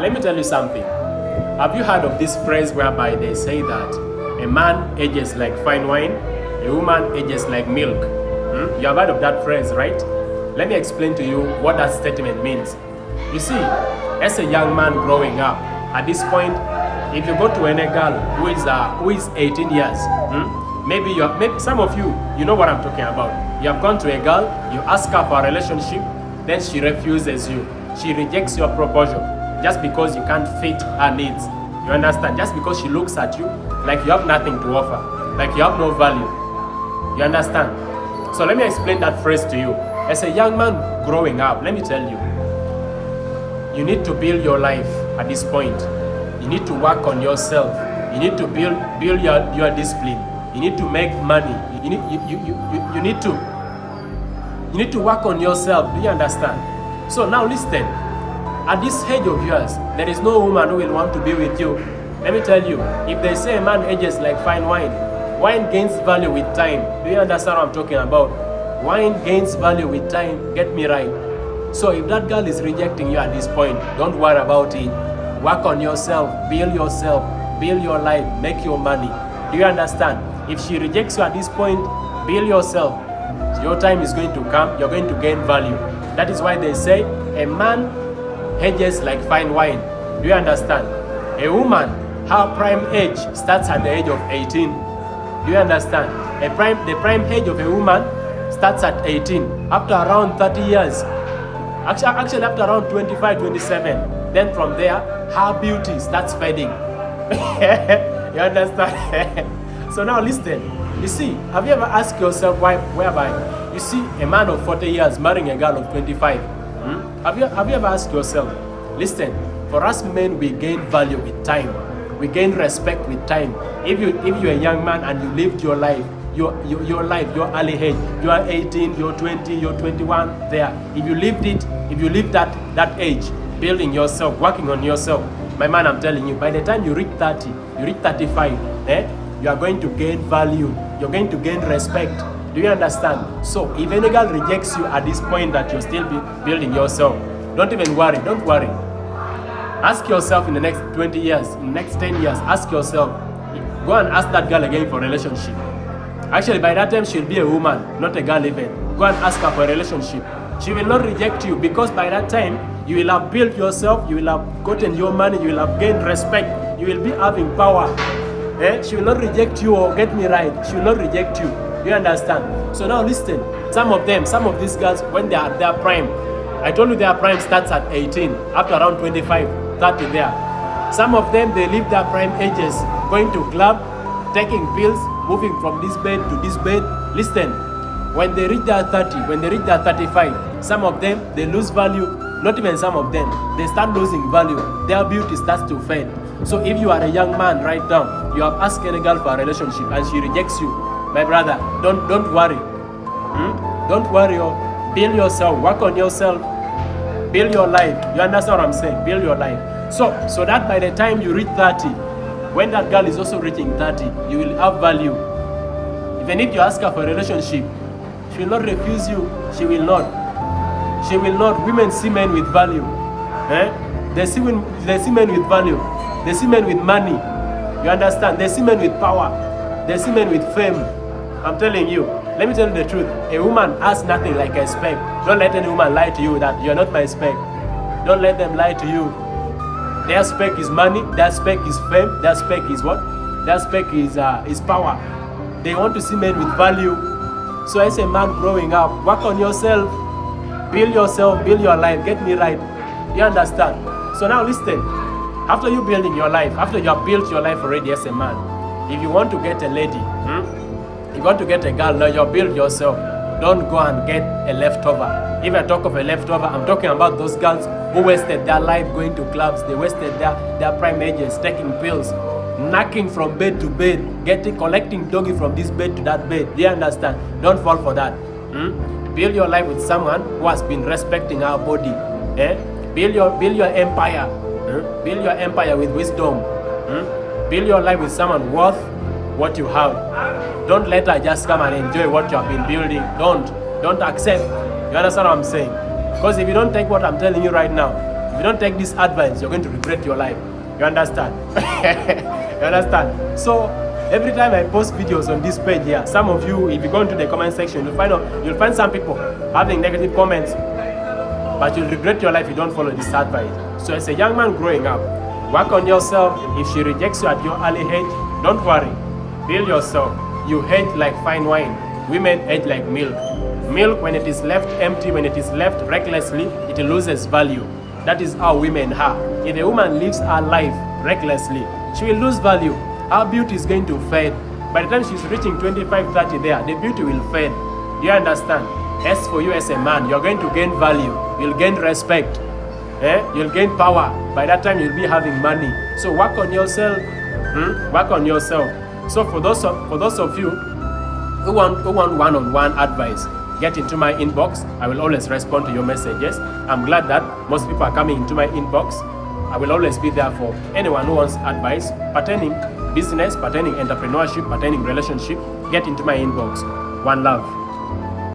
Let me tell you something. Have you heard of this phrase whereby they say that a man ages like fine wine, a woman ages like milk? You have heard of that phrase, right? Let me explain to you what that statement means. You see, as a young man growing up, at this point, if you go to any girl who is 18 years, maybe some of you, you know what I'm talking about. You have gone to a girl, you ask her for a relationship, then she refuses you. She rejects your proposal just because you can't fit her needs. You understand? Just because she looks at you like you have nothing to offer, like you have no value. You understand? So let me explain that phrase to you. As a young man growing up, let me tell you, you need to build your life at this point. You need to work on yourself. You need to build your discipline. You need to make money. You need to work on yourself. Do you understand? So now listen. At this age of yours, there is no woman who will want to be with you. Let me tell you, if they say a man ages like fine wine, wine gains value with time. Do you understand what I'm talking about? Wine gains value with time. Get me right. So if that girl is rejecting you at this point, don't worry about it. Work on yourself, build your life, make your money. Do you understand? If she rejects you at this point, build yourself. Your time is going to come, you're going to gain value. That is why they say a man ages like fine wine. Do you understand? A woman, her prime age starts at the age of 18. Do you understand? The prime age of a woman starts at 18. After around 30 years, actually after around 25, 27, then from there, her beauty starts fading. You understand? So now listen. You see, have you ever asked yourself whereby you see a man of 40 years marrying a girl of 25? Have you ever asked yourself? Listen, for us men, we gain value with time. We gain respect with time. If you're a young man and you lived your life, your early age, you are 18, you're 20, you're 21, there. If you lived that age, building yourself, working on yourself, my man, I'm telling you, by the time you reach 30, you reach 35, you are going to gain value. You're going to gain respect. Do you understand? So if any girl rejects you at this point that you're still building yourself, don't even worry. Don't worry. Ask yourself in the next 20 years, in the next 10 years, ask yourself, go and ask that girl again for a relationship. Actually, by that time, she'll be a woman, not a girl even. Go and ask her for a relationship. She will not reject you because by that time, you will have built yourself, you will have gotten your money, you will have gained respect, you will be having power. She will not reject you, or get me right, she will not reject you. Do you understand? So now listen, some of these girls, when they are at their prime, I told you their prime starts at 18, after around 25, 30 there. Some of them, they live their prime ages, going to club, taking pills, moving from this bed to this bed. Listen, when they reach their 30, when they reach their 35, some of them, they lose value. Not even some of them, they start losing value. Their beauty starts to fade. So if you are a young man right now, you have asked any girl for a relationship and she rejects you, my brother, don't worry. Don't worry. Build yourself, work on yourself, build your life. You understand what I'm saying? Build your life. So that by the time you reach 30, when that girl is also reaching 30, you will have value. Even if you ask her for a relationship, she will not refuse you. She will not. Women see men with value. They see men with value. They see men with money. You understand? They see men with power. They see men with fame. I'm telling you. Let me tell you the truth. A woman has nothing like a spec. Don't let any woman lie to you that you're not my spec. Don't let them lie to you. Their spec is money. Their spec is fame. Their spec is what? Their spec is power. They want to see men with value. So as a man growing up, work on yourself. Build yourself. Build your life. Get me right. You understand? So now listen. After you building your life, after you have built your life already as a man, if you want to get a lady, if you want to get a girl, now you build yourself. Don't go and get a leftover. If I talk of a leftover, I'm talking about those girls who wasted their life going to clubs. They wasted their prime ages taking pills, knocking from bed to bed, collecting doggy from this bed to that bed. Do you understand? Don't fall for that. Build your life with someone who has been respecting our body. Build your empire. Build your empire with wisdom. Build your life with someone worth what you have. Don't let her just come and enjoy what you have been building. Don't accept. You understand what I'm saying? Because if you don't take what I'm telling you right now, you don't take this advice, you're going to regret your life. You understand? You understand? So every time I post videos on this page here, some of you, if you go into the comment section, you'll find some people having negative comments, but you'll regret your life if you don't follow this advice. So as a young man growing up, work on yourself. If she rejects you at your early age, don't worry. Build yourself. You age like fine wine. Women age like milk. Milk, when it is left empty, when it is left recklessly, it loses value. That is how women are. If a woman lives her life recklessly, she will lose value. Her beauty is going to fade. By the time she's reaching 25, 30 there, the beauty will fade. Do you understand? As for you as a man, you're going to gain value. You'll gain respect. You'll gain power. By that time, you'll be having money. So work on yourself. Work on yourself. So for those of you who want one-on-one advice, get into my inbox. I will always respond to your messages. I'm glad that most people are coming into my inbox. I will always be there for anyone who wants advice pertaining business, pertaining entrepreneurship, pertaining relationship. Get into my inbox. One love.